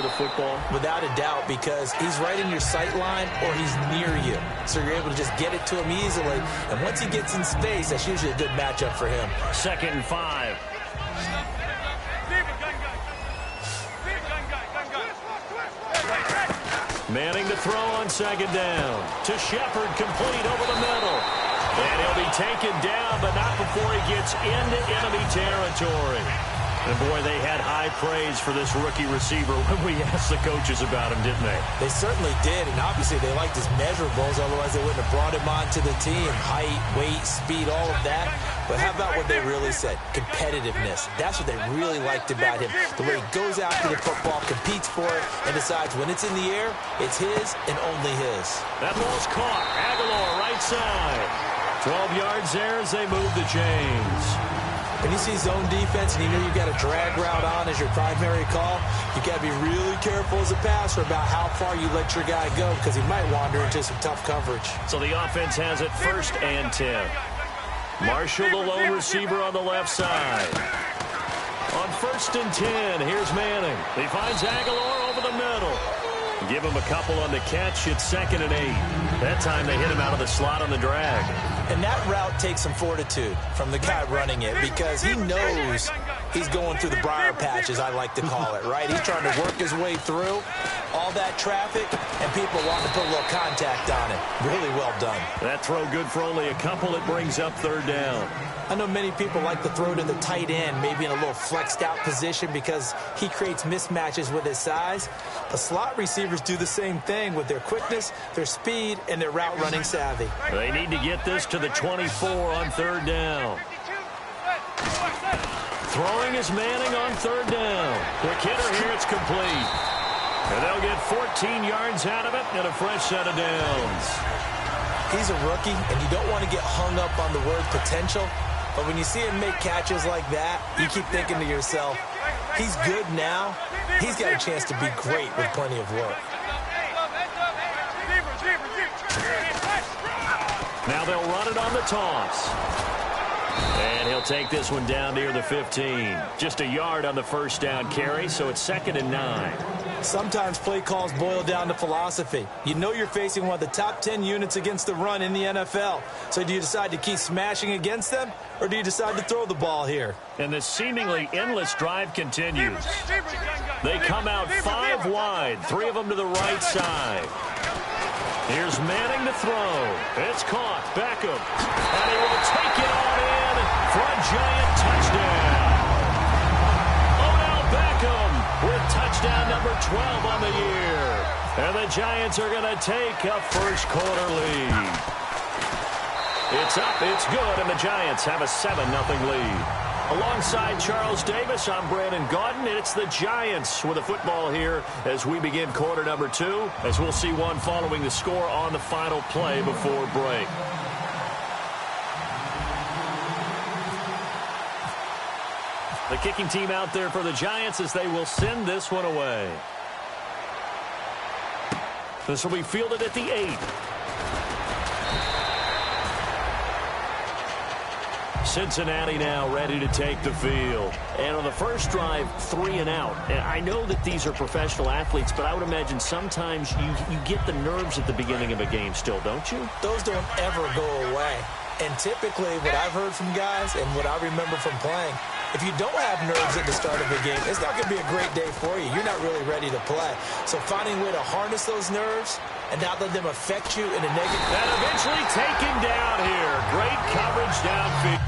the football? Without a doubt, because he's right in your sight line or he's near you. So you're able to just get it to him easily. And once he gets in space, that's usually a good matchup for him. 2nd and 5. Manning to throw on 2nd down. To Shepard, complete over the middle. And he'll be taken down, but not before he gets into enemy territory. And, boy, they had high praise for this rookie receiver when we asked the coaches about him, didn't they? They certainly did, and obviously they liked his measurables, otherwise they wouldn't have brought him onto the team. Height, weight, speed, all of that. But how about what they really said? Competitiveness. That's what they really liked about him. The way he goes after the football, competes for it, and decides when it's in the air, it's his and only his. That ball's caught. Aguilar, right side. 12 yards there as they move the chains. When you see zone defense and you know you've got a drag route on as your primary call, you've got to be really careful as a passer about how far you let your guy go because he might wander into some tough coverage. So the offense has it 1st and 10. Marshall, the lone receiver on the left side. On 1st and 10, here's Manning. He finds Aguilar over the middle. Give him a couple on the catch. It's 2nd and 8. That time they hit him out of the slot on the drag. And that route takes some fortitude from the guy running it because he knows he's going through the briar patch, as I like to call it, right? He's trying to work his way through all that traffic, and people want to put a little contact on it. Really well done. That throw good for only a couple. It brings up 3rd down. I know many people like to throw to the tight end, maybe in a little flexed out position because he creates mismatches with his size. But slot receivers do the same thing with their quickness, their speed, and their route running savvy. They need to get this to the 24 on 3rd down. Throwing is Manning on 3rd down. Quick hitter here, it's complete. And they'll get 14 yards out of it and a fresh set of downs. He's a rookie, and you don't want to get hung up on the word potential. But when you see him make catches like that, you keep thinking to yourself, he's good now. He's got a chance to be great with plenty of work. Now they'll run it on the toss. And he'll take this one down near the 15. Just a yard on the 1st down carry, so it's 2nd and 9. Sometimes play calls boil down to philosophy. You know you're facing one of the top 10 units against the run in the NFL. So do you decide to keep smashing against them, or do you decide to throw the ball here? And the seemingly endless drive continues. They come out 5 wide, 3 of them to the right side. Here's Manning to throw. It's caught. Beckham. And he will take it on in for a giant touchdown. Odell Beckham with touchdown number 12 on the year. And the Giants are going to take a 1st quarter lead. It's up, it's good, and the Giants have a 7-0 lead. Alongside Charles Davis, I'm Brandon Gaudin, and it's the Giants with the football here as we begin quarter number 2, as we'll see one following the score on the final play before break. The kicking team out there for the Giants as they will send this one away. This will be fielded at the 8. Cincinnati now ready to take the field. And on the first drive, 3 and out. And I know that these are professional athletes, but I would imagine sometimes you get the nerves at the beginning of a game still, don't you? Those don't ever go away. And typically what I've heard from guys and what I remember from playing, if you don't have nerves at the start of a game, it's not going to be a great day for you. You're not really ready to play. So finding a way to harness those nerves and not let them affect you in a negative... And eventually taken down here. Great coverage downfield.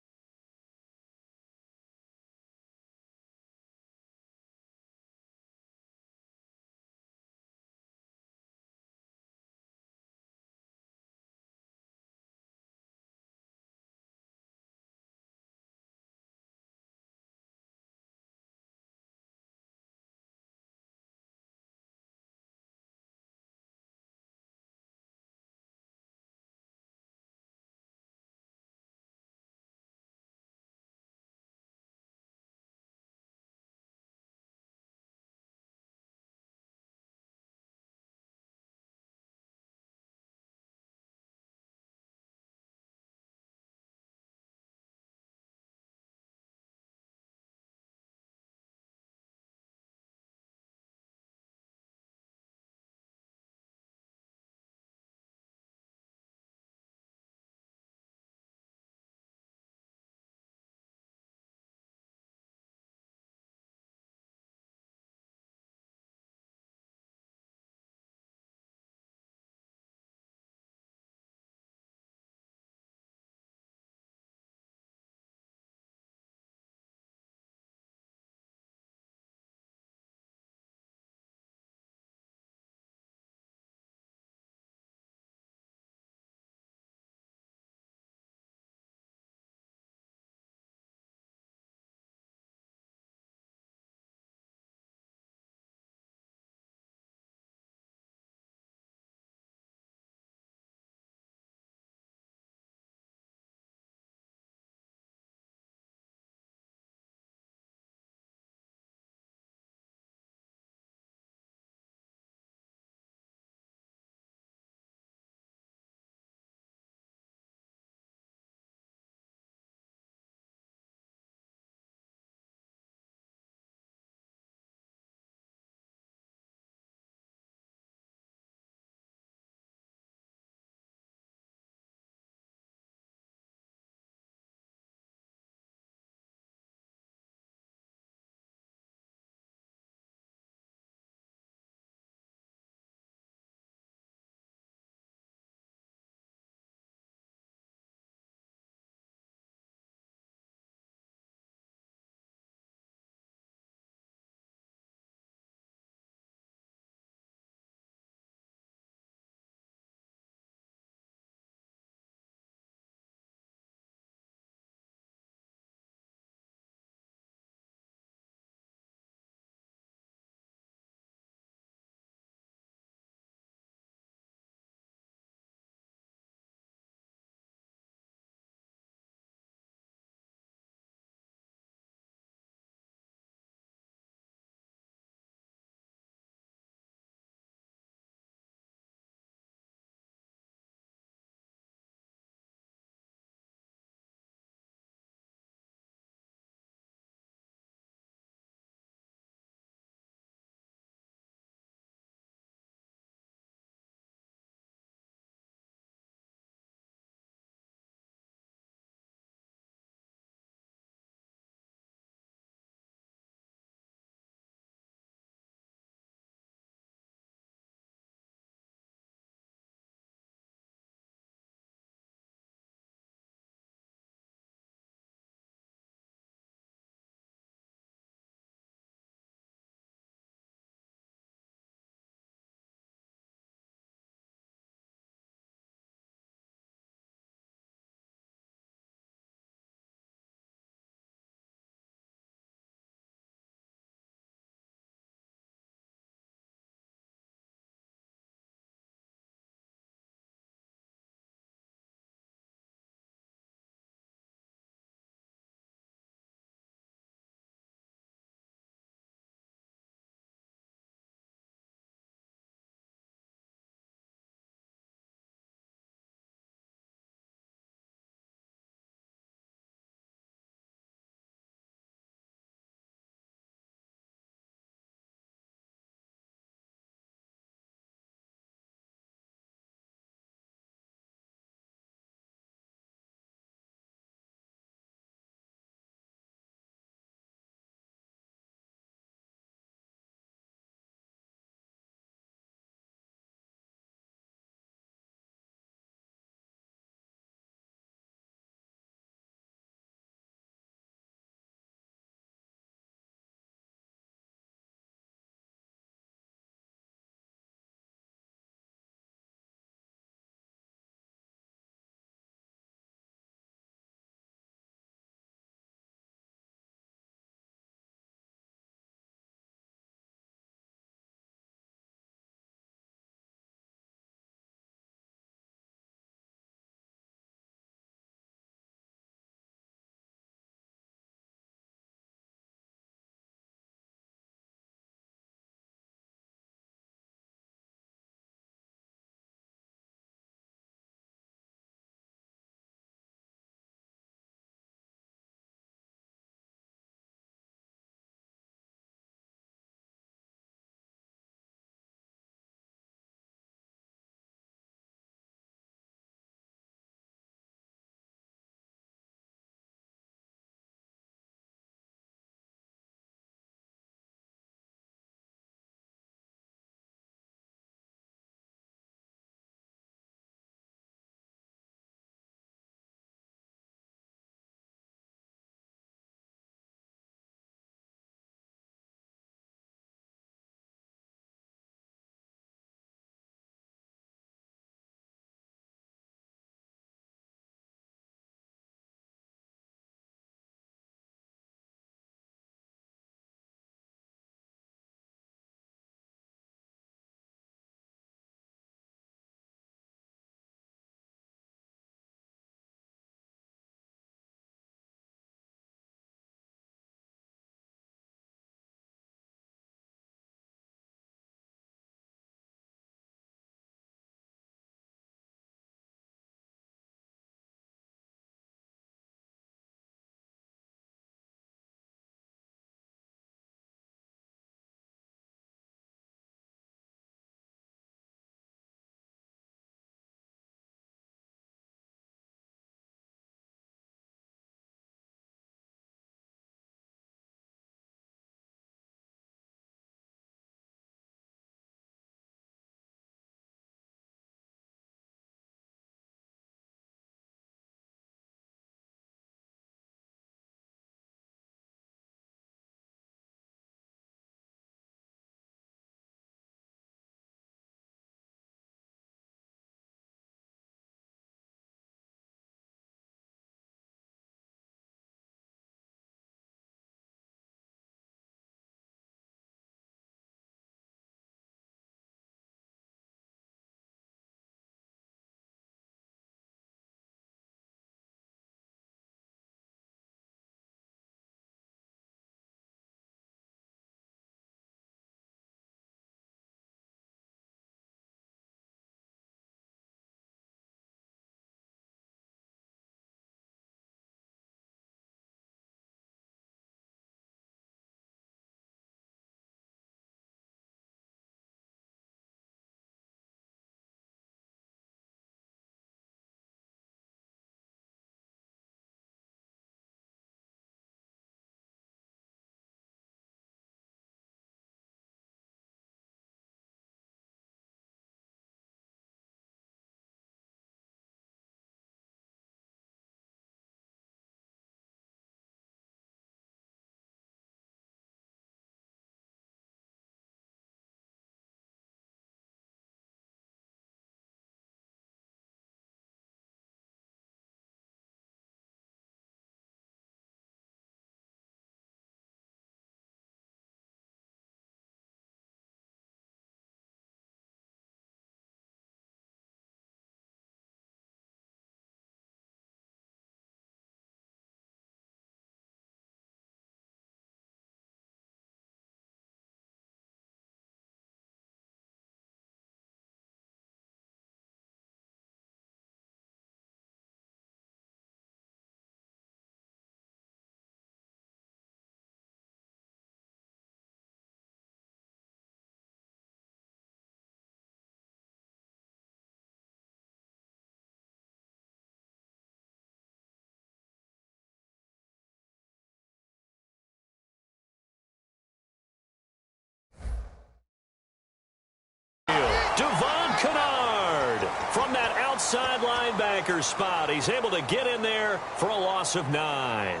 inside linebacker spot. He's able to get in there for a loss of 9.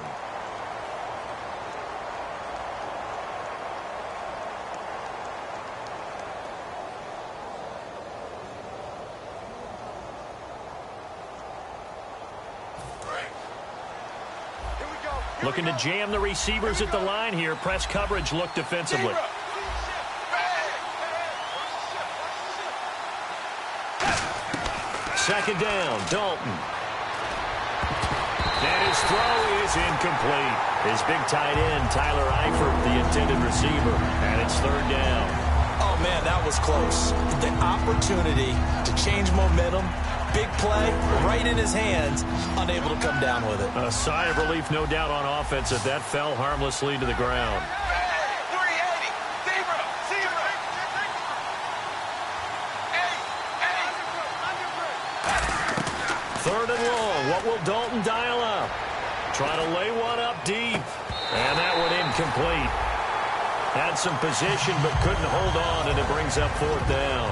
Looking to jam the receivers at the line here. Press coverage look defensively. Second down, Dalton. And his throw is incomplete. His big tight end, Tyler Eifert, the intended receiver. And it's third down. Oh, man, that was close. The opportunity to change momentum. Big play, right in his hands, unable to come down with it. A sigh of relief, no doubt, on offense that that fell harmlessly to the ground. Third and long. What will Dalton dial up? Try to lay one up deep. And that one incomplete. Had some position but couldn't hold on, and it brings up fourth down.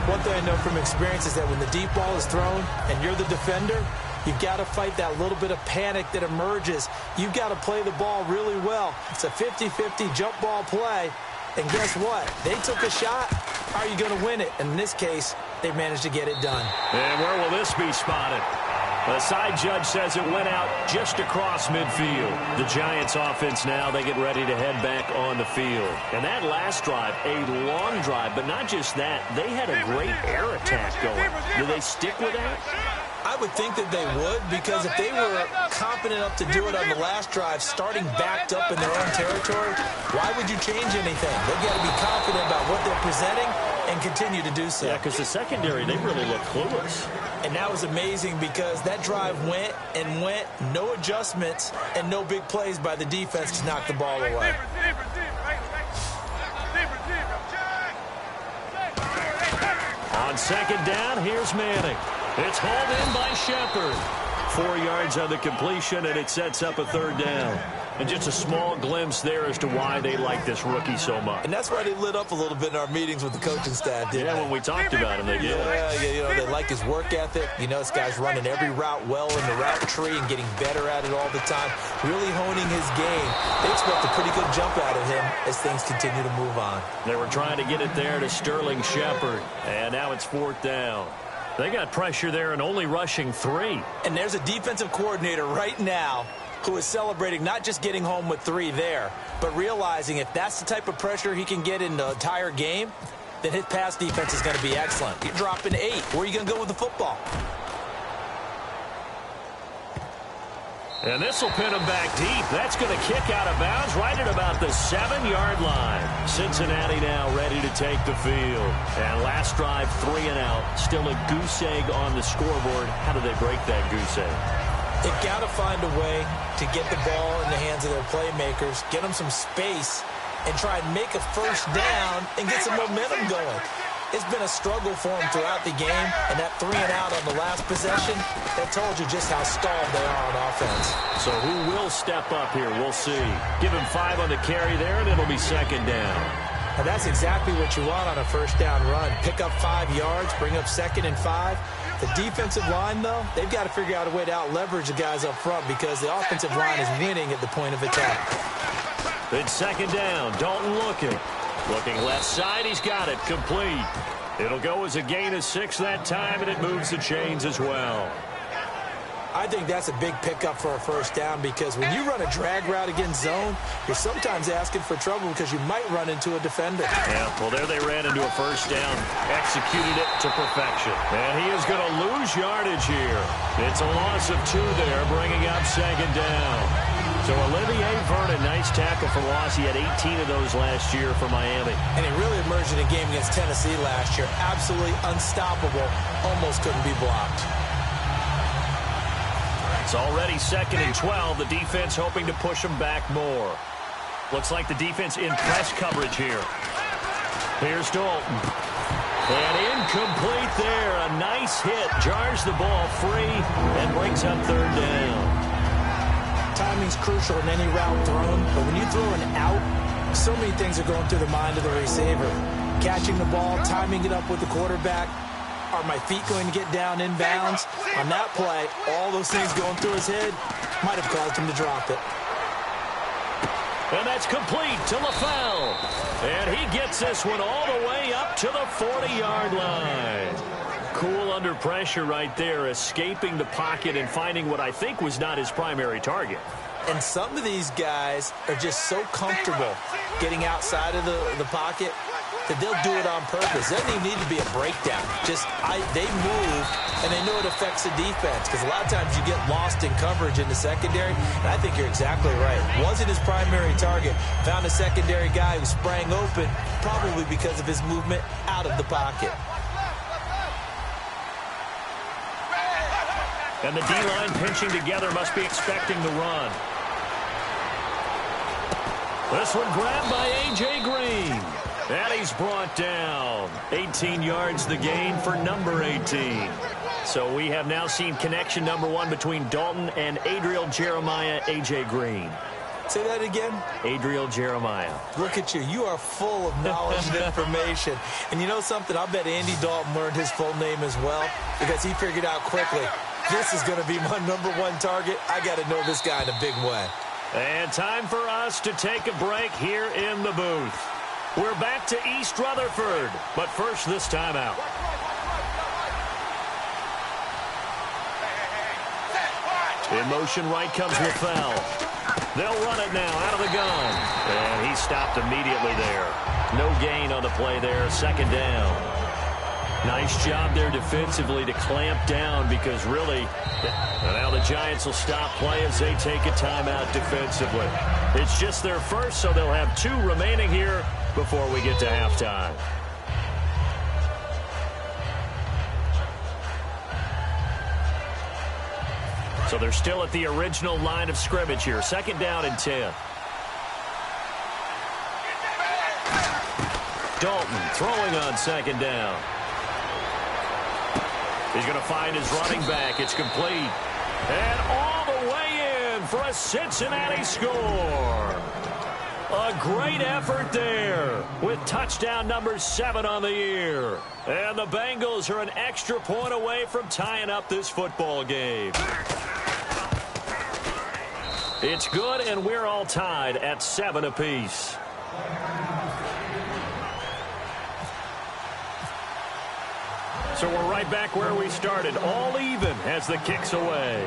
One thing I know from experience is that when the deep ball is thrown and you're the defender, you've got to fight that little bit of panic that emerges. You've got to play the ball really well. It's a 50-50 jump ball play. And guess what? They took a shot. How are you going to win it? And in this case, they managed to get it done. And where will this be spotted? The side judge says it went out just across midfield. The Giants offense now, they get ready to head back on the field. And that last drive, a long drive, but not just that. They had a great air attack going. Do they stick with that? I would think that they would, because if they were confident enough to do it on the last drive, starting backed up in their own territory, why would you change anything? They've got to be confident about what they're presenting and continue to do so. Yeah, because the secondary, they really look clueless. And that was amazing because that drive went and went, no adjustments, and no big plays by the defense to knock the ball away. On second down, here's Manning. It's hauled in by Shepard. 4 yards on the completion, and it sets up a third down. And just a small glimpse there as to why they like this rookie so much. And that's why they lit up a little bit in our meetings with the coaching staff, didn't they? When we talked about him, they did. Yeah, they like his work ethic. You know, this guy's running every route well in the route tree and getting better at it all the time, really honing his game. They expect a pretty good jump out of him as things continue to move on. They were trying to get it there to Sterling Shepard, and now it's fourth down. They got pressure there and only rushing 3. And there's a defensive coordinator right now who is celebrating not just getting home with 3 there, but realizing if that's the type of pressure he can get in the entire game, then his pass defense is going to be excellent. You're dropping 8. Where are you going to go with the football? And this will pin him back deep. That's going to kick out of bounds right at about the 7-yard line. Cincinnati now ready to take the field. And last drive, 3 and out. Still a goose egg on the scoreboard. How do they break that goose egg? They've got to find a way to get the ball in the hands of their playmakers, get them some space, and try and make a first down and get some momentum going. It's been a struggle for them throughout the game, and that 3 and out on the last possession, that told you just how stalled they are on offense. So who will step up here? We'll see. Give him 5 on the carry there, and it'll be second down. And that's exactly what you want on a first down run. Pick up 5 yards, bring up second and 5. The defensive line, though, they've got to figure out a way to out-leverage the guys up front because the offensive line is winning at the point of attack. It's second down. Dalton looking. Looking left side, he's got it, complete. It'll go as a gain of 6 that time, and it moves the chains as well. I think that's a big pickup for a first down because when you run a drag route against zone, you're sometimes asking for trouble because you might run into a defender. Yeah, well, there they ran into a first down, executed it to perfection. And he is going to lose yardage here. It's a loss of 2 there, bringing up second down. So Olivier Vernon, nice tackle for loss. He had 18 of those last year for Miami. And he really emerged in a game against Tennessee last year. Absolutely unstoppable. Almost couldn't be blocked. It's already second and 12. The defense hoping to push him back more. Looks like the defense in press coverage here. Here's Dalton. And incomplete there. A nice hit. Jars the ball free and brings up third down. Timing's crucial in any route thrown, but when you throw an out, so many things are going through the mind of the receiver. Catching the ball, timing it up with the quarterback, Are my feet going to get down in bounds? On that play, all those things going through his head might have caused him to drop it. And that's complete to LaFell. And he gets this one all the way up to the 40-yard line. Cool under pressure right there, escaping the pocket and finding what I think was not his primary target. And some of these guys are just so comfortable getting outside of the pocket that they'll do it on purpose. It doesn't even need to be a breakdown. They move, and they know it affects the defense, because a lot of times you get lost in coverage in the secondary, and I think you're exactly right. Wasn't his primary target. Found a secondary guy who sprang open, probably because of his movement out of the pocket. And the D-line pinching together must be expecting the run. This one grabbed by A.J. Green. And he's brought down. 18 yards the gain for number 18. So we have now seen connection number 1 between Dalton and Adriel Jeremiah, A.J. Green. Say that again? Adriel Jeremiah. Look at you. You are full of knowledge and information. And you know something? I bet Andy Dalton learned his full name as well, because he figured out quickly, this is going to be my number 1 target. I got to know this guy in a big way. And time for us to take a break here in the booth. We're back to East Rutherford, but first this timeout. In motion right comes LaFell. They'll run it now out of the gun. And he stopped immediately there. No gain on the play there, second down. Nice job there defensively to clamp down, because really, now the Giants will stop play as they take a timeout defensively. It's just their first, so they'll have 2 remaining here before we get to halftime. So they're still at the original line of scrimmage here. Second down and 10. Dalton throwing on second down. He's going to find his running back. It's complete. And all the way in for a Cincinnati score. A great effort there with touchdown number 7 on the year. And the Bengals are an extra point away from tying up this football game. It's good, and we're all tied at 7 apiece. So we're right back where we started, all even as the kick's away.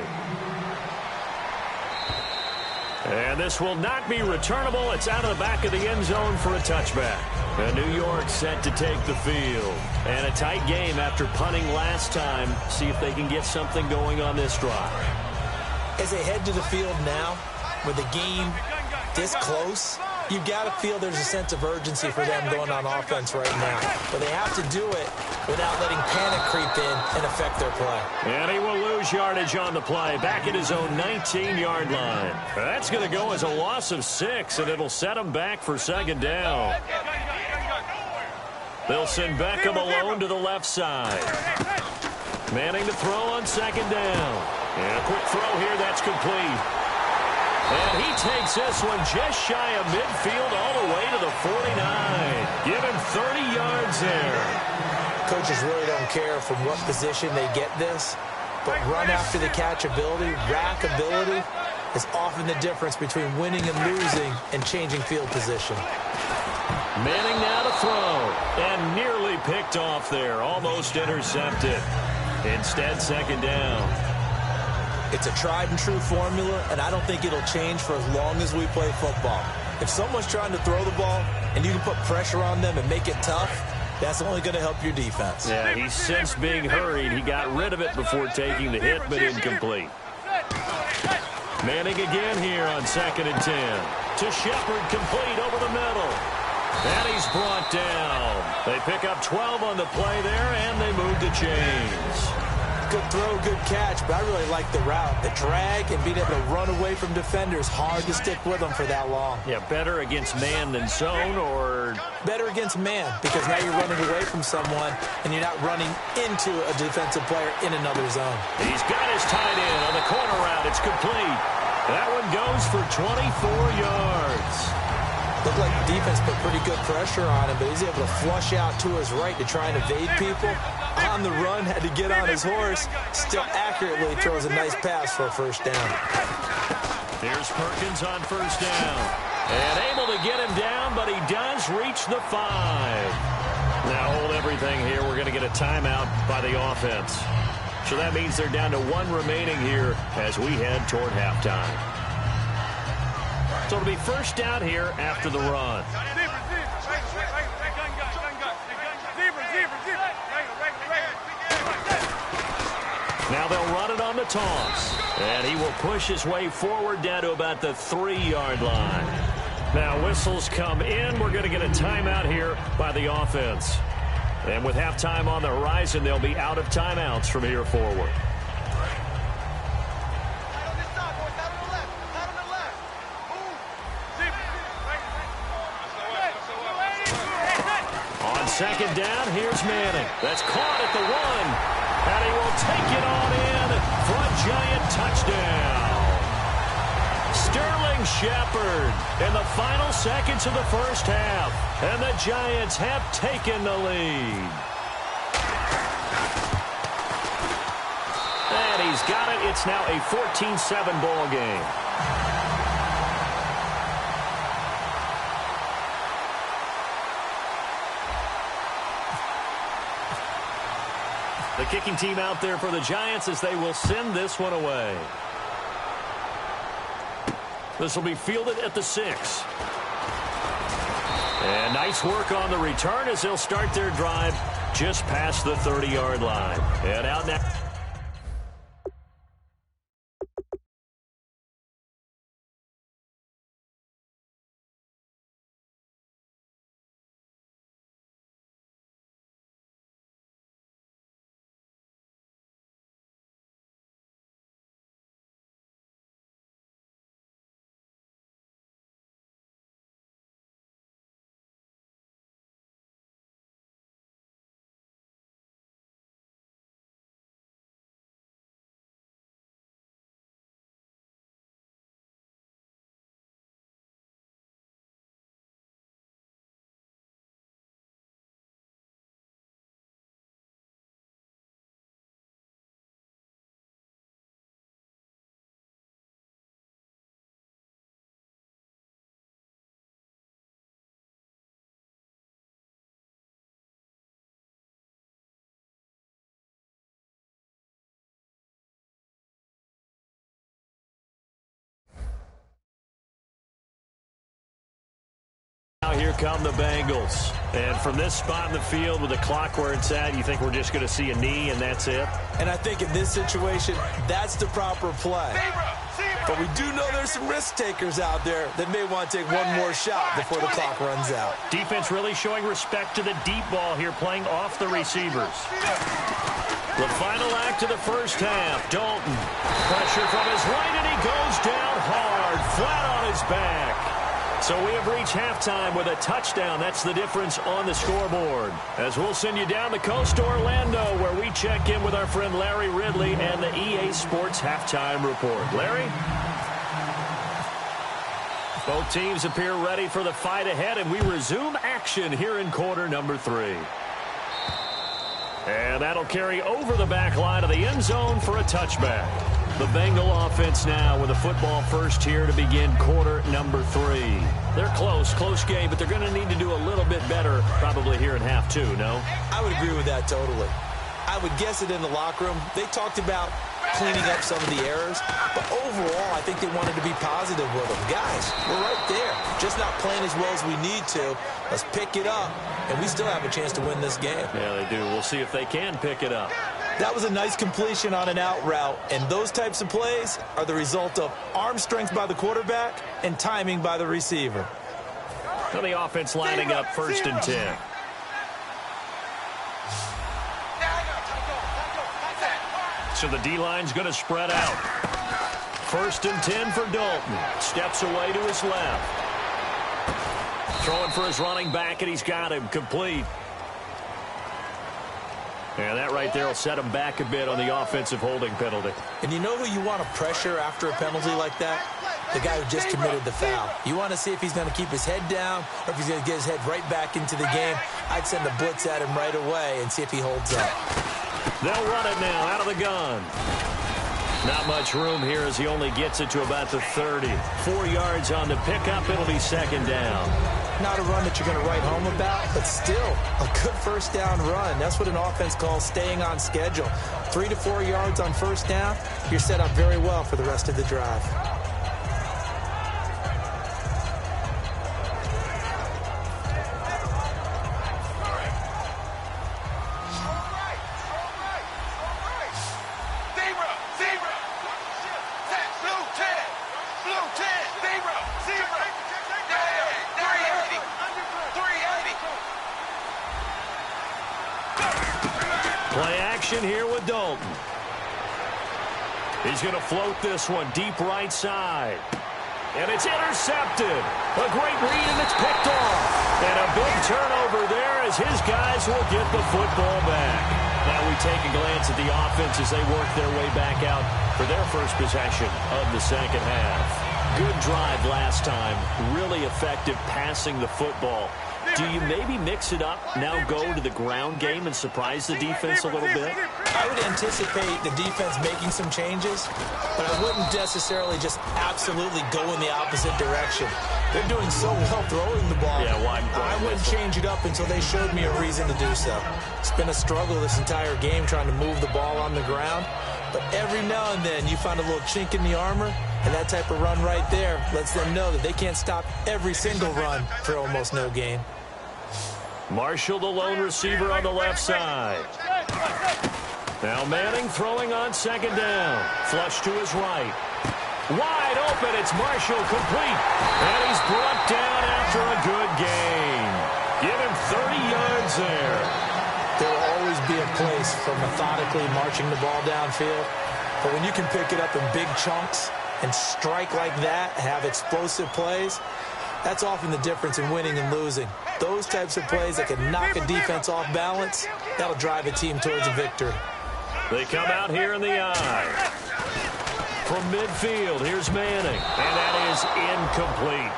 And this will not be returnable. It's out of the back of the end zone for a touchback. And New York set to take the field. And a tight game after punting last time. See if they can get something going on this drive. As they head to the field now, with the game this close, you've got to feel there's a sense of urgency for them going on offense right now. But they have to do it without letting panic creep in and affect their play. And he will lose yardage on the play, back at his own 19-yard line. That's going to go as a loss of 6, and it'll set him back for second down. They'll send Beckham alone to the left side. Manning to throw on second down. And a quick throw here, that's complete. And he takes this one just shy of midfield all the way to the 49. Give him 30 yards there. Coaches really don't care from what position they get this, but run after the catch ability, rack ability, is often the difference between winning and losing and changing field position. Manning now to throw, and nearly picked off there, almost intercepted. Instead, second down. It's a tried-and-true formula, and I don't think it'll change for as long as we play football. If someone's trying to throw the ball and you can put pressure on them and make it tough, that's only going to help your defense. Yeah, he's since being hurried. He got rid of it before taking the hit, but incomplete. Manning again here on second and 10. To Shepard, complete over the middle. And he's brought down. They pick up 12 on the play there, and they move the chains. Good throw, good catch, but I really like the route. The drag and being able to run away from defenders, hard to stick with them for that long. Yeah, better against man than zone, or? Better against man, because now you're running away from someone and you're not running into a defensive player in another zone. He's got his tight end on the corner route. It's complete. That one goes for 24 yards. Looked like the defense put pretty good pressure on him, but he's able to flush out to his right to try and evade people. On the run, had to get on his horse. Still accurately throws a nice pass for a first down. Here's Perkins on first down. And able to get him down, but he does reach the 5. Now hold everything here. We're going to get a timeout by the offense. So that means they're down to 1 remaining here as we head toward halftime. So it'll be first down here after the run. Now they'll run it on the toss. And he will push his way forward down to about the 3-yard line. Now whistles come in. We're going to get a timeout here by the offense. And with halftime on the horizon, they'll be out of timeouts from here forward. On second down, here's Manning. That's caught at the 1. And he will take it on in for a giant touchdown. Sterling Shepard in the final seconds of the first half. And the Giants have taken the lead. And he's got it. It's now a 14-7 ball game. The kicking team out there for the Giants as they will send this one away. This will be fielded at the 6. And nice work on the return as they'll start their drive just past the 30-yard line. And out now. Now here come the Bengals. And from this spot in the field with the clock where it's at, you think we're just going to see a knee and that's it? And I think in this situation, that's the proper play. But we do know there's some risk takers out there that may want to take one more shot before the clock runs out. Defense really showing respect to the deep ball here, playing off the receivers. The final act of the first half. Dalton. Pressure from his right, and he goes down hard, flat on his back. So we have reached halftime with a touchdown. That's the difference on the scoreboard. As we'll send you down the coast to Orlando, where we check in with our friend Larry Ridley and the EA Sports Halftime Report. Larry? Both teams appear ready for the fight ahead, and we resume action here in quarter number 3. And that'll carry over the back line of the end zone for a touchback. The Bengal offense now with a football first here to begin quarter number 3. They're close game, but they're going to need to do a little bit better probably here in half 2, no? I would agree with that totally. I would guess it in the locker room. They talked about cleaning up some of the errors, but overall, I think they wanted to be positive with them. Guys, we're right there. Just not playing as well as we need to. Let's pick it up, and we still have a chance to win this game. Yeah, they do. We'll see if they can pick it up. That was a nice completion on an out route, and those types of plays are the result of arm strength by the quarterback and timing by the receiver. So the offense lining up first and 10. So the D-line's going to spread out. First and 10 for Dalton. Steps away to his left. Throwing for his running back, and he's got him complete. And that right there will set him back a bit on the offensive holding penalty. And you know who you want to pressure after a penalty like that? the guy who just committed the foul. You want to see if he's going to keep his head down or if he's going to get his head right back into the game. I'd send a blitz at him right away and see if he holds up. They'll run it now out of the gun. Not much room here as he only gets it to about the 30. 4 yards on the pickup. It'll be second down. Not a run that you're going to write home about, but still a good first down run. That's what an offense calls staying on schedule. 3 to 4 yards on first down, you're set up very well for the rest of the drive. Play action here with Dalton. He's going to float this one deep right side. And it's intercepted. A great read, and it's picked off. And a big turnover there as his guys will get the football back. Now we take a glance at the offense as they work their way back out for their first possession of the second half. Good drive last time. Really effective passing the football. Do you maybe mix it up, now go to the ground game and surprise the defense a little bit? I would anticipate the defense making some changes, but I wouldn't necessarily just absolutely go in the opposite direction. They're doing so well throwing the ball. Yeah, why I wouldn't change it up until they showed me a reason to do so. It's been a struggle this entire game trying to move the ball on the ground, but every now and then you find a little chink in the armor, and that type of run right there lets them know that they can't stop every single run for almost no gain. Marshall, the lone receiver on the left side. Now Manning throwing on second down. Flush to his right. Wide open. It's Marshall, complete. And he's brought down after a good gain. Give him 30 yards there. There will always be a place for methodically marching the ball downfield. But when you can pick it up in big chunks and strike like that, have explosive plays, that's often the difference in winning and losing. Those types of plays that can knock a defense off balance, that'll drive a team towards a victory. They come out here in the eye. From midfield, here's Manning. And that is incomplete.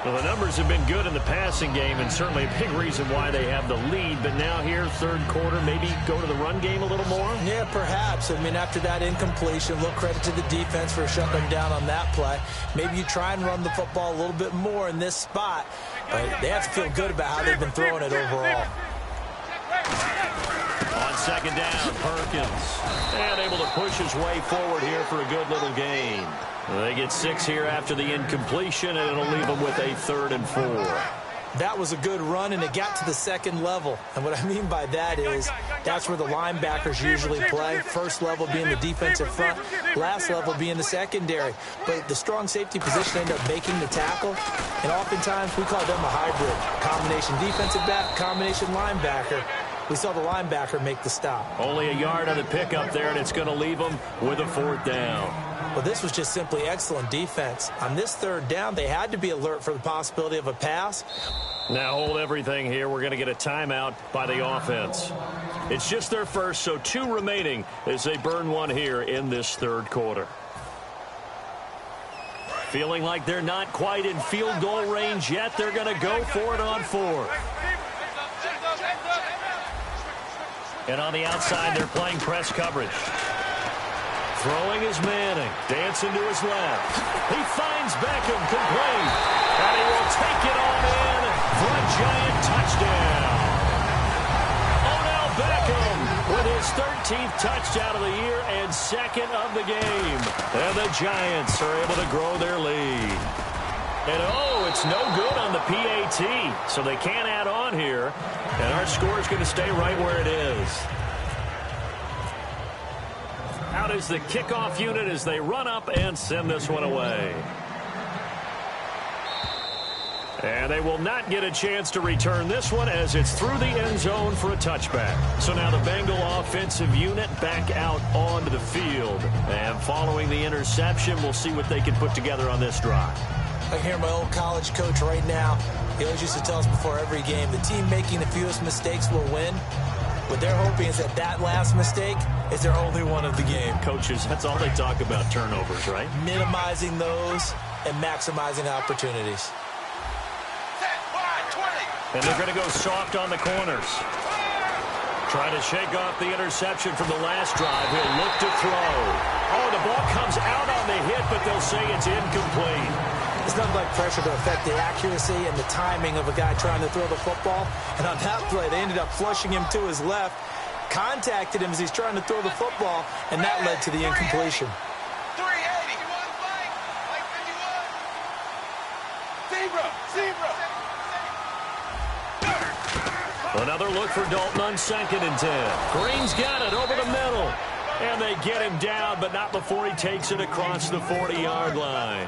Well, the numbers have been good in the passing game and certainly a big reason why they have the lead. But now here, third quarter, maybe go to the run game a little more? Yeah, perhaps. I mean, after that incompletion, little credit to the defense for shutting them down on that play. Maybe you try and run the football a little bit more in this spot. But they have to feel good about how they've been throwing it overall. On second down, Perkins. And able to push his way forward here for a good little gain. They get 6 here after the incompletion, and it'll leave them with a 3rd and 4. That was a good run, and it got to the second level. And what I mean by that is that's where the linebackers usually play. First level being the defensive front, last level being the secondary. But the strong safety position ended up making the tackle, and oftentimes we call them a hybrid. Combination defensive back, combination linebacker. We saw the linebacker make the stop. Only a yard on the pickup there, and it's going to leave them with a 4th down. Well, this was just simply excellent defense. On this 3rd down, they had to be alert for the possibility of a pass. Now hold everything here. We're going to get a timeout by the offense. It's just their first, so 2 remaining as they burn one here in this 3rd quarter. Feeling like they're not quite in field goal range yet. They're going to go for it on 4th. And on the outside, they're playing press coverage. Throwing is Manning. Dancing to his left. He finds Beckham, complete. And he will take it on in for a giant touchdown. Odell Beckham with his 13th touchdown of the year and 2nd of the game. And the Giants are able to grow their lead. And oh, it's no good on the PAT, so they can't add on here. And our score is going to stay right where it is. Out is the kickoff unit as they run up and send this one away. And they will not get a chance to return this one as it's through the end zone for a touchback. So now the Bengal offensive unit back out onto the field. And following the interception, we'll see what they can put together on this drive. I hear my old college coach right now. He always used to tell us before every game, the team making the fewest mistakes will win. What they're hoping is that last mistake is their only one of the game. Coaches, that's all they talk about, turnovers, right? Minimizing those, and maximizing opportunities. And they're going to go soft on the corners. Trying to shake off the interception from the last drive. He'll look to throw. Oh, the ball comes out on the hit, but they'll say it's incomplete. It's nothing like pressure to affect the accuracy and the timing of a guy trying to throw the football. And on that play, they ended up flushing him to his left, contacted him as he's trying to throw the football, and that led to the incompletion. 380. Zebra. Another look for Dalton on 2nd and 10. Green's got it over the middle. And they get him down, but not before he takes it across the 40-yard line.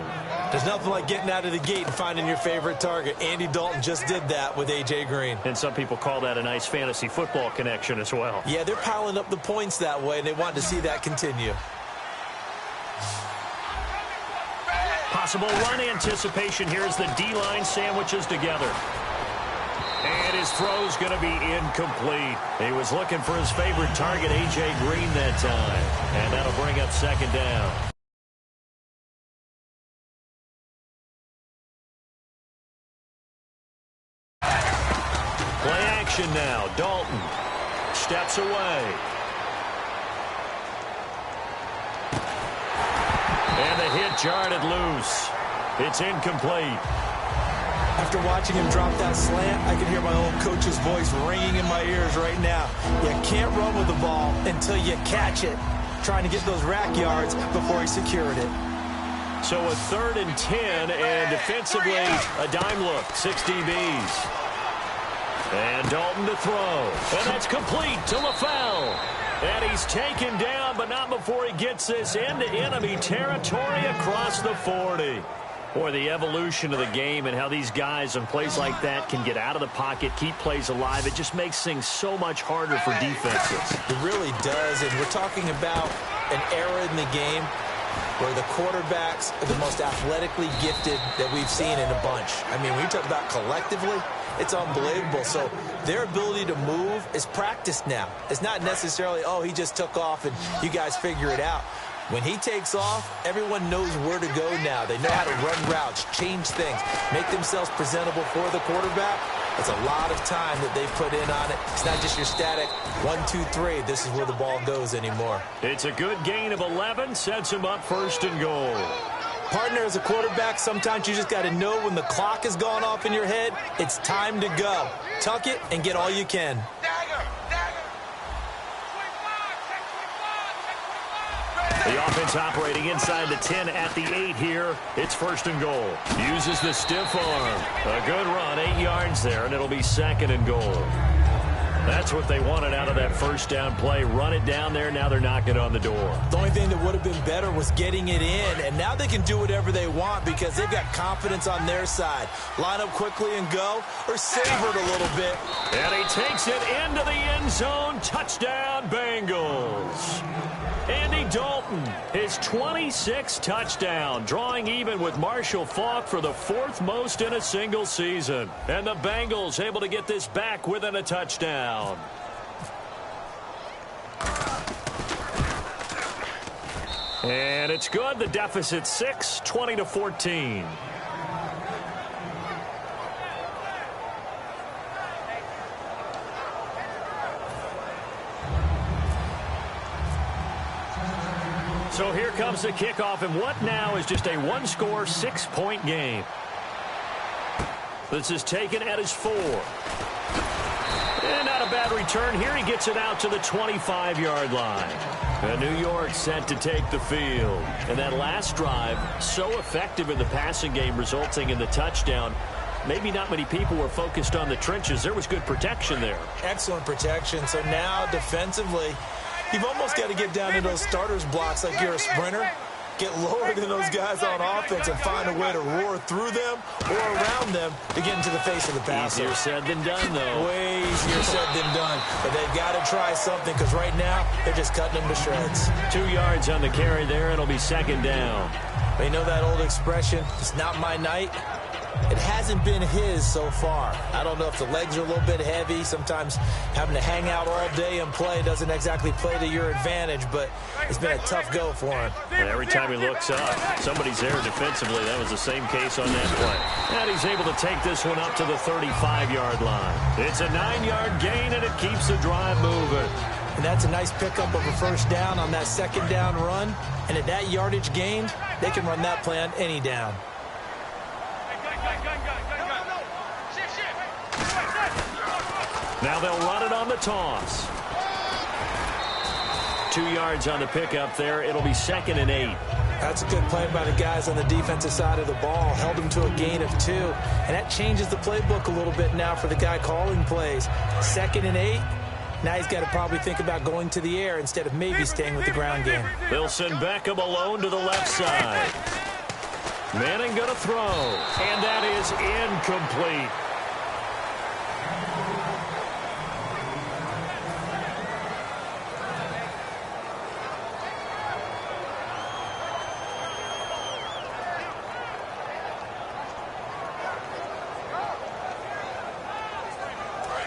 There's nothing like getting out of the gate and finding your favorite target. Andy Dalton just did that with A.J. Green. And some people call that a nice fantasy football connection as well. Yeah, they're piling up the points that way, and they want to see that continue. Possible run anticipation here as the D-line sandwiches together. And his throw's going to be incomplete. He was looking for his favorite target, A.J. Green, that time. And that'll bring up 2nd down. Play action now. Dalton steps away. And the hit jarred it loose. It's incomplete. After watching him drop that slant, I can hear my old coach's voice ringing in my ears right now. You can't run with the ball until you catch it. Trying to get those rack yards before he secured it. So a 3rd and 10, and defensively, a dime look, 6 DBs. And Dalton to throw. And that's complete to LaFell. And he's taken down, but not before he gets this into enemy territory across the 40. Boy, the evolution of the game and how these guys on plays like that can get out of the pocket, keep plays alive, it just makes things so much harder for defenses. It really does, and we're talking about an era in the game where the quarterbacks are the most athletically gifted that we've seen in a bunch. I mean, when you talk about collectively, it's unbelievable. So their ability to move is practiced now. It's not necessarily, oh, he just took off and you guys figure it out. When he takes off, everyone knows where to go now. They know how to run routes, change things, make themselves presentable for the quarterback. It's a lot of time that they've put in on it. It's not just your static 1, 2, 3. This is where the ball goes anymore. It's a good gain of 11, sets him up 1st and goal. Partner, as a quarterback, sometimes you just got to know when the clock has gone off in your head, it's time to go. Tuck it and get all you can. The offense operating inside the 10 at the 8 here. It's 1st and goal. Uses the stiff arm. A good run, 8 yards there, and it'll be 2nd and goal. That's what they wanted out of that 1st down play. Run it down there. Now they're knocking on the door. The only thing that would have been better was getting it in, and now they can do whatever they want because they've got confidence on their side. Line up quickly and go, or savor it a little bit. And he takes it into the end zone. Touchdown, Bengals. Andy Dalton, his 26th touchdown, drawing even with Marshall Faulk for the 4th most in a single season. And the Bengals able to get this back within a touchdown. And it's good. The deficit 6, 20-14. So here comes the kickoff, and what now is just a one-score, 6-point game. This is taken at his 4. And not a bad return here. He gets it out to the 25-yard line. And New York set to take the field. And that last drive, so effective in the passing game, resulting in the touchdown. Maybe not many people were focused on the trenches. There was good protection there. Excellent protection. So now defensively, you've almost got to get down to those starters blocks like you're a sprinter. Get lower than those guys on offense and find a way to roar through them or around them to get into the face of the passer. Easier said than done, though. Way easier said than done. But they've got to try something because right now they're just cutting them to shreds. 2 yards on the carry there. It'll be 2nd down. But you know that old expression, it's not my night. It hasn't been his so far. I don't know if the legs are a little bit heavy. Sometimes having to hang out all day and play doesn't exactly play to your advantage, but it's been a tough go for him. And every time he looks up, somebody's there defensively. That was the same case on that play. And he's able to take this one up to the 35-yard line. It's a 9-yard gain, and it keeps the drive moving. And that's a nice pickup of a first down on that second down run. And at that yardage gained, they can run that play on any down. Now they'll run it on the toss. 2 yards on the pickup there. It'll be 2nd and 8. That's a good play by the guys on the defensive side of the ball. Held them to a gain of 2. And that changes the playbook a little bit now for the guy calling plays. 2nd and 8. Now he's got to probably think about going to the air instead of maybe staying with the ground game. They'll send Beckham alone to the left side. Manning going to throw. And that is incomplete.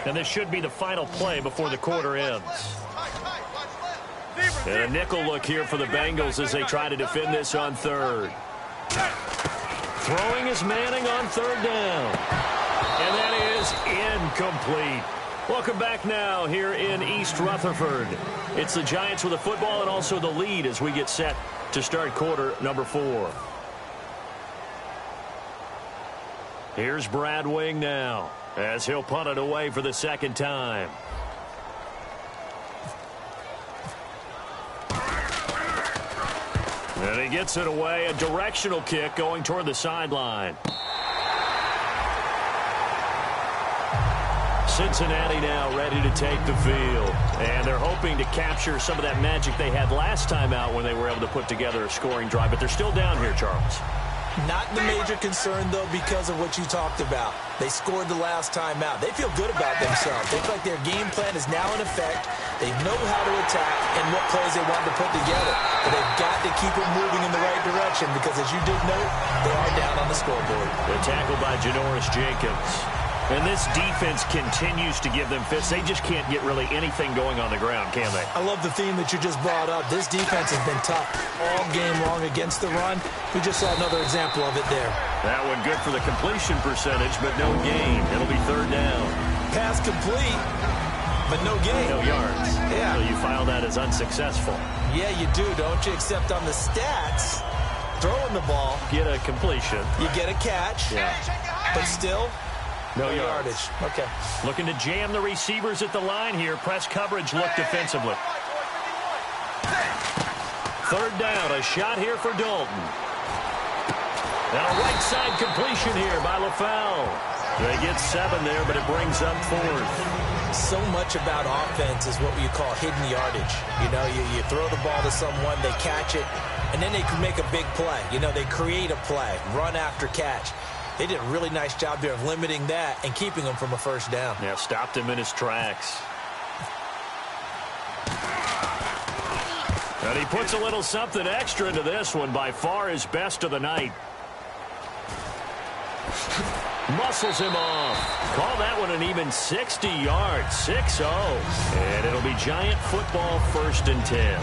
And this should be the final play before the quarter ends. And a nickel look here for the Bengals as they try to defend this on 3rd. Throwing is Manning on 3rd down. And that is incomplete. Welcome back now here in East Rutherford. It's the Giants with the football and also the lead as we get set to start quarter number 4. Here's Brad Wing now, as he'll punt it away for the 2nd time. And he gets it away, a directional kick going toward the sideline. Cincinnati now ready to take the field. And they're hoping to capture some of that magic they had last time out when they were able to put together a scoring drive. But they're still down here, Charles. Not the major concern, though, because of what you talked about. They scored the last time out. They feel good about themselves. They feel like their game plan is now in effect. They know how to attack and what plays they want to put together. But they've got to keep it moving in the right direction because, as you did note, they are down on the scoreboard. The tackle by Janoris Jenkins. And this defense continues to give them fits. They just can't get really anything going on the ground, can they? I love the theme that you just brought up. This defense has been tough all game long against the run. We just saw another example of it there. That one good for the completion percentage, but no gain. It'll be 3rd down. Pass complete, but no gain. No yards. Yeah. So you file that as unsuccessful. Yeah, you do, don't you? Except on the stats, throwing the ball. Get a completion. You get a catch. Yeah. But still, no yardage. Okay. Looking to jam the receivers at the line here. Press coverage look defensively. 3rd down. A shot here for Dalton. And a right side completion here by LaFell. They get 7 there, but it brings up 4th. So much about offense is what you call hidden yardage. You know, you throw the ball to someone, they catch it, and then they can make a big play. You know, they create a play, run after catch. They did a really nice job there of limiting that and keeping him from a first down. Yeah, stopped him in his tracks. And he puts a little something extra into this one, by far his best of the night. Muscles him off. Call that one an even 60 yards, 6-0. And it'll be Giant football 1st and 10.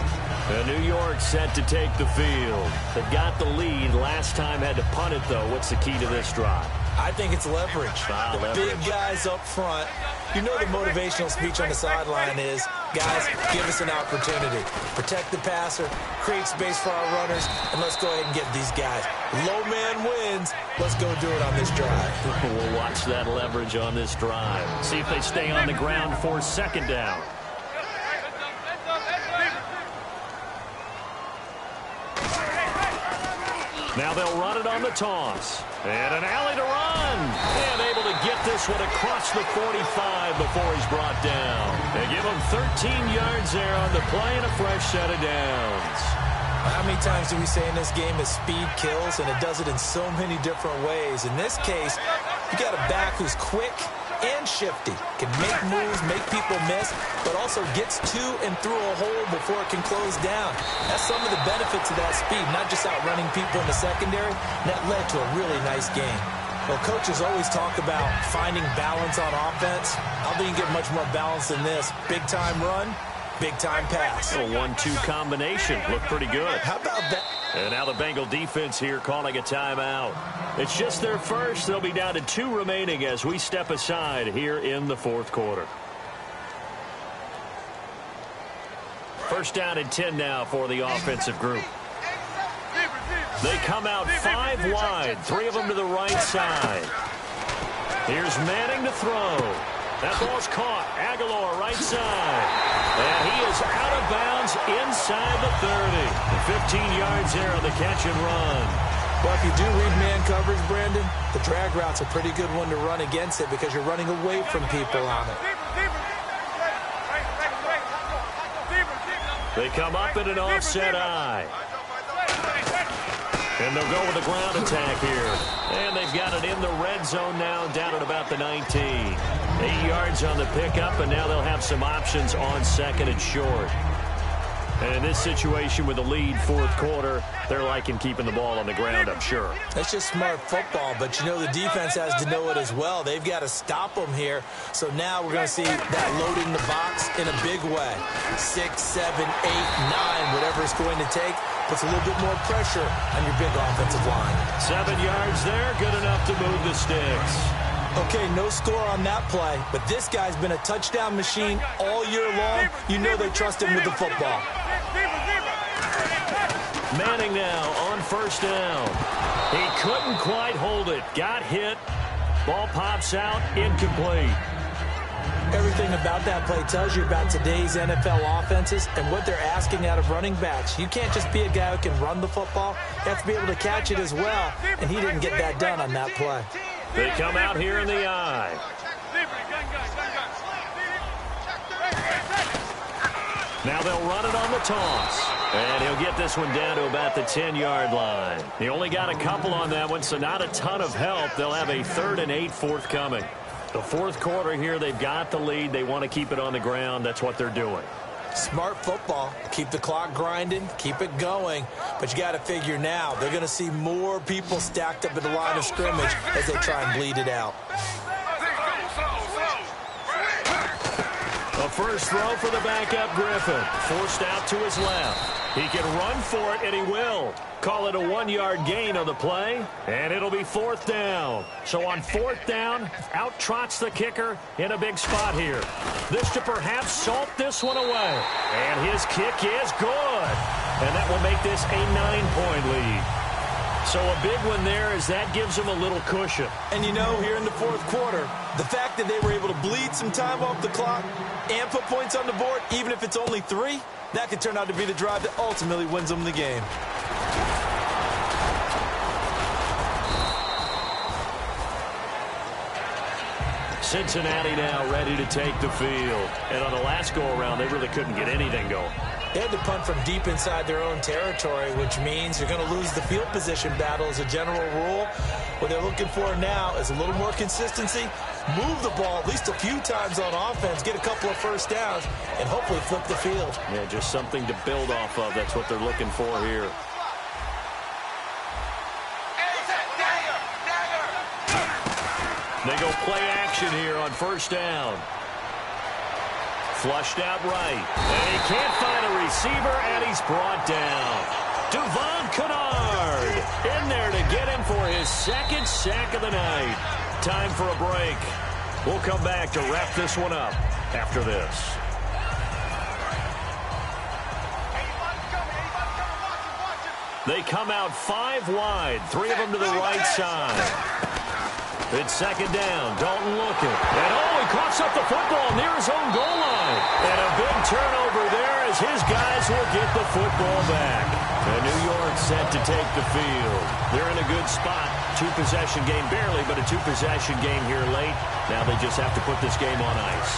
New York set to take the field. They got the lead. Last time had to punt it, though. What's the key to this drive? I think it's leverage. Leverage. Big guys up front. You know the motivational speech on the sideline is, guys, give us an opportunity. Protect the passer, create space for our runners, and let's go ahead and get these guys. Low man wins. Let's go do it on this drive. We'll watch that leverage on this drive. See if they stay on the ground for 2nd down. Now they'll run it on the toss. And an alley to run. And able to get this one across the 45 before he's brought down. They give him 13 yards there on the play and a fresh set of downs. How many times do we say in this game that speed kills, and it does it in so many different ways? In this case, you got a back who's quick and shifty, can make moves, make people miss, but also gets to and through a hole before it can close down. That's some of the benefits of that speed, not just outrunning people in the secondary. That led to a really nice game. Well, coaches always talk about finding balance on offense. I don't think you get much more balance than this. Big-time run, big-time pass. A 1-2 combination. Looked pretty good. How about that? And now the Bengal defense here calling a timeout. It's just their first. They'll be down to 2 remaining as we step aside here in the fourth quarter. First down and 10 now for the offensive group. They come out 5 wide, 3 of them to the right side. Here's Manning to throw. That ball's caught. Aguilar right side. And he is out of bounds inside the 30. 15 yards there on the catch and run. Well, if you do read man coverage, Brandon, the drag route's a pretty good one to run against it because you're running away from people on it. They come up in an offset eye. And they'll go with the ground attack here. And they've got it in the red zone now, down at about the 19. 8 yards on the pickup, and now they'll have some options on second and short. And in this situation with the lead fourth quarter, they're liking keeping the ball on the ground, I'm sure. That's just smart football, but you know the defense has to know it as well. They've got to stop them here. So now we're going to see that loading the box in a big way. 6, 7, 8, 9, whatever it's going to take. Puts a little bit more pressure on your big offensive line. 7 yards there, good enough to move the sticks. Okay, no score on that play, but this guy's been a touchdown machine all year long. You know they trust him with the football. Manning now on first down. He couldn't quite hold it. Got hit. Ball pops out, incomplete. Everything about that play tells you about today's NFL offenses and what they're asking out of running backs. You can't just be a guy who can run the football. You have to be able to catch it as well, and he didn't get that done on that play. They come out here in the eye. Now they'll run it on the toss. And he'll get this one down to about the 10-yard line. He only got a couple on that one, so not a ton of help. They'll have a 3rd and 8 forthcoming. The fourth quarter here, they've got the lead. They want to keep it on the ground. That's what they're doing. Smart football. Keep the clock grinding. Keep it going. But you got to figure now, they're going to see more people stacked up at the line of scrimmage as they try and bleed it out. A first throw for the backup Griffin. Forced out to his left. He can run for it, and he will. Call it a 1-yard gain on the play, and it'll be 4th down. So on 4th down, out trots the kicker in a big spot here. This to perhaps salt this one away. And his kick is good. And that will make this a 9-point lead. So a big one there as that gives them a little cushion. And you know, here in the fourth quarter, the fact that they were able to bleed some time off the clock and put points on the board, even if it's only 3, that could turn out to be the drive that ultimately wins them the game. Cincinnati now ready to take the field. And on the last go-around, they really couldn't get anything going. They had to punt from deep inside their own territory, which means you're going to lose the field position battle as a general rule. What they're looking for now is a little more consistency, move the ball at least a few times on offense, get a couple of first downs, and hopefully flip the field. Yeah, just something to build off of. That's what they're looking for here. They go play action here on first down. Flushed out right. And he can't find a receiver, and he's brought down. Devon Kennard in there to get him for his 2nd sack of the night. Time for a break. We'll come back to wrap this one up after this. They come out 5 wide, 3 of them to the right side. It's 2nd down. Dalton looking. And he coughs up the football near his own goal line. And a big turnover there as his guys will get the football back. And New York set to take the field. They're in a good spot. 2-possession game barely, but a 2-possession game here late. Now they just have to put this game on ice.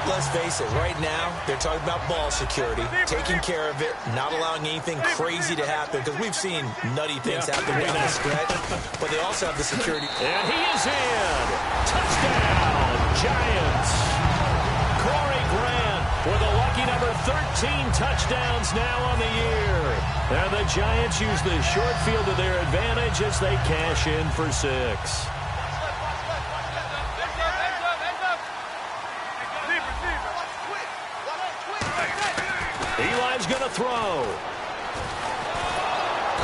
Let's face it, right now, they're talking about ball security, taking care of it, not allowing anything crazy to happen, because we've seen nutty things happen down the stretch, but they also have the security. And he is in. Touchdown, Giants. Corey Grant with a lucky number 13 touchdowns now on the year. And the Giants use the short field to their advantage as they cash in for 6. Eli's going to throw.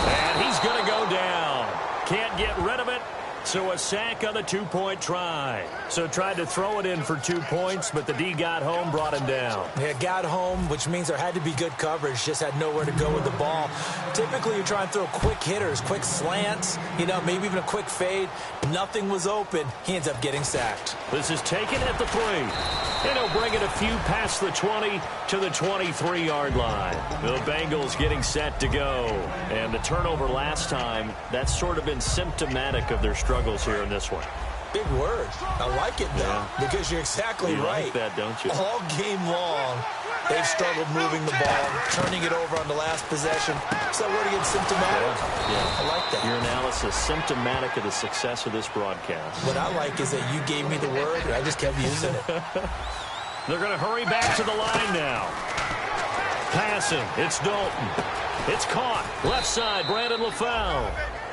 And he's going to go down. Can't get rid of it. So a sack on the two-point try. So tried to throw it in for 2 points, but the D got home, brought him down. Yeah, got home, which means there had to be good coverage. Just had nowhere to go with the ball. Typically, you're trying to throw quick hitters, quick slants, maybe even a quick fade. Nothing was open. He ends up getting sacked. This is taken at the 3. And he'll bring it a few past the 20 to the 23-yard line. The Bengals getting set to go. And the turnover last time, that's sort of been symptomatic of their struggles here in this one. Big word. I like it, though, because you're exactly right. Like that, don't you? All game long, they've struggled moving the ball, turning it over on the last possession. So we're going to get symptomatic. Yeah. I like that. Your analysis, symptomatic of the success of this broadcast. What I like is that you gave me the word, and I just kept using it. They're going to hurry back to the line now. Passing. It's Dalton. It's caught. Left side, Brandon LaFell.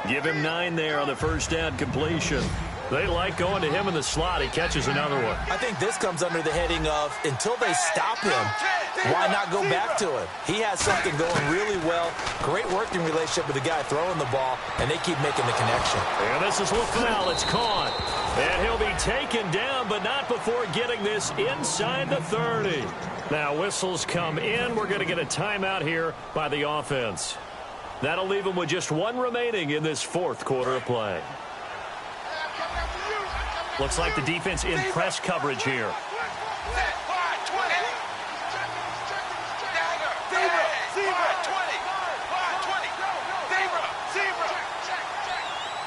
Give him 9 there on the first down completion. They like going to him in the slot. He catches another one. I think this comes under the heading of, until they stop him, why not go back to him? He has something going really well. Great working relationship with the guy throwing the ball, and they keep making the connection. And this is LaFell. It's caught. And he'll be taken down, but not before getting this inside the 30. Now whistles come in. We're going to get a timeout here by the offense. That'll leave them with just 1 remaining in this 4th quarter of play. Looks like the defense in press coverage here.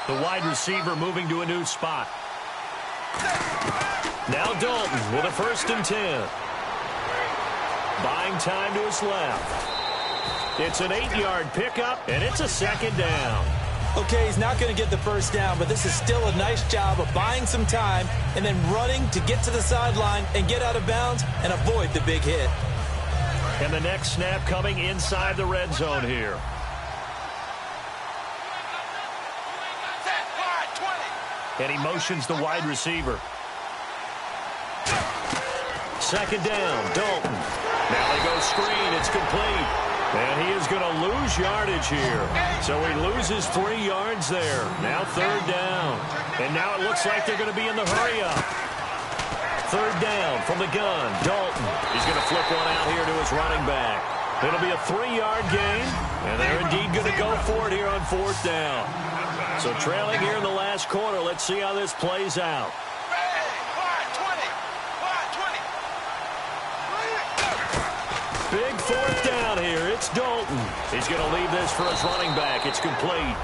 The wide receiver moving to a new spot. Now Dalton with a 1st and 10. Buying time to his left. It's an 8-yard pickup, and it's a 2nd down. Okay, he's not going to get the first down, but this is still a nice job of buying some time and then running to get to the sideline and get out of bounds and avoid the big hit. And the next snap coming inside the red zone here. And he motions the wide receiver. 2nd down, Dalton. Now they go screen. It's complete. And he is going to lose yardage here. So he loses 3 yards there. Now 3rd down. And now it looks like they're going to be in the hurry-up. 3rd down from the gun. Dalton. He's going to flip one out here to his running back. It'll be a 3-yard gain. And they're indeed going to go for it here on 4th down. So trailing here in the last quarter. Let's see how this plays out. Big 4th down here. It's Dalton. He's going to leave this for his running back. It's complete.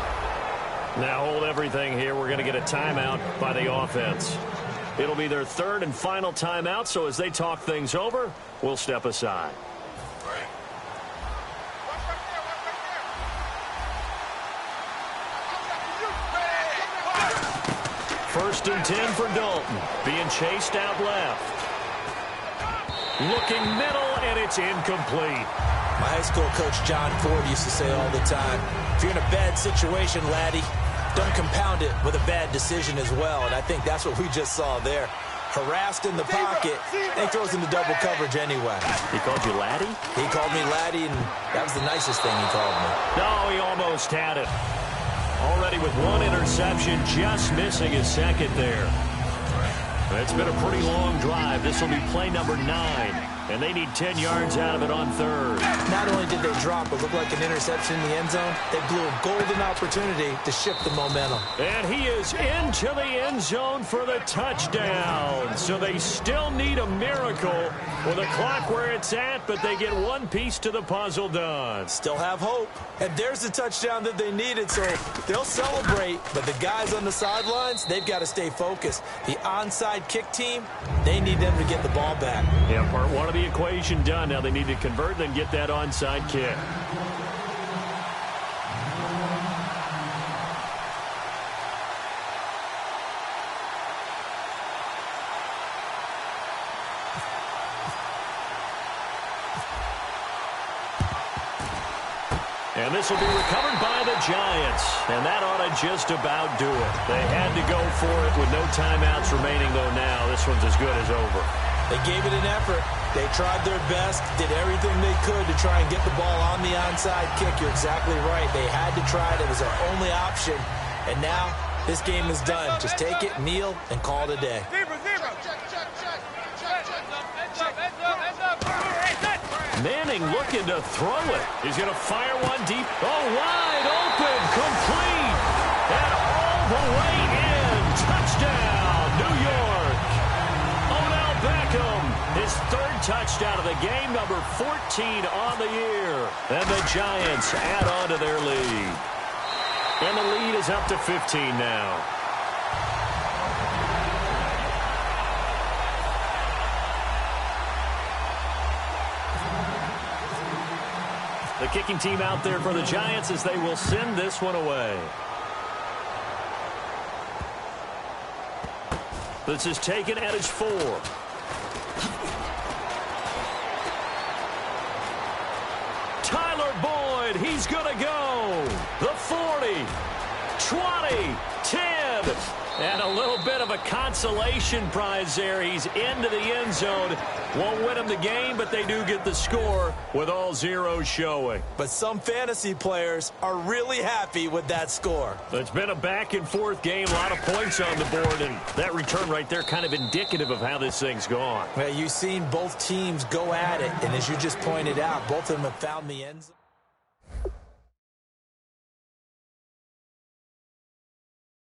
Now hold everything here. We're going to get a timeout by the offense. It'll be their 3rd and final timeout, so as they talk things over, we'll step aside. 1st and 10 for Dalton. Being chased out left. Looking middle, and it's incomplete. My high school coach, John Ford, used to say all the time, if you're in a bad situation, laddie, don't compound it with a bad decision as well. And I think that's what we just saw there. Harassed in the pocket, and he throws into double coverage anyway. He called you laddie? He called me laddie, and that was the nicest thing he called me. No, he almost had it. Already with 1 interception, just missing his 2nd there. It's been a pretty long drive. This will be play number 9, and they need 10 yards out of it on 3rd. Not only did they drop what looked like an interception in the end zone, they blew a golden opportunity to shift the momentum. And he is into the end zone for the touchdown. So they still need a miracle with the clock where it's at, but they get 1 piece to the puzzle done. Still have hope. And there's the touchdown that they needed, so they'll celebrate. But the guys on the sidelines, they've got to stay focused. The onside kick team, they need them to get the ball back. Yeah, part 1 of the equation done. Now they need to convert and then get that onside kick. And this will be recovered by the Giants. And that ought to just about do it. They had to go for it with no timeouts remaining, though, now. This one's as good as over. They gave it an effort. They tried their best, did everything they could to try and get the ball on the onside kick. You're exactly right. They had to try it. It was their only option. And now this game is done. Just take it, kneel, and call it a day. Manning looking to throw it. He's going to fire one deep. Oh, wide open, complete. And all the way in. Touchdown, New York. Odell Beckham, his third touchdown of the game, number 14 on the year. And the Giants add on to their lead. And the lead is up to 15 now. The kicking team out there for the Giants as they will send this one away. This is taken at its 4. Tyler Boyd, he's going to go. The 40, 20, 10. And a little bit of a consolation prize there. He's into the end zone. Won't win them the game, but they do get the score with all zeros showing. But some fantasy players are really happy with that score. It's been a back-and-forth game, a lot of points on the board, and that return right there kind of indicative of how this thing's gone. Well, you've seen both teams go at it, and as you just pointed out, both of them have found the end zone.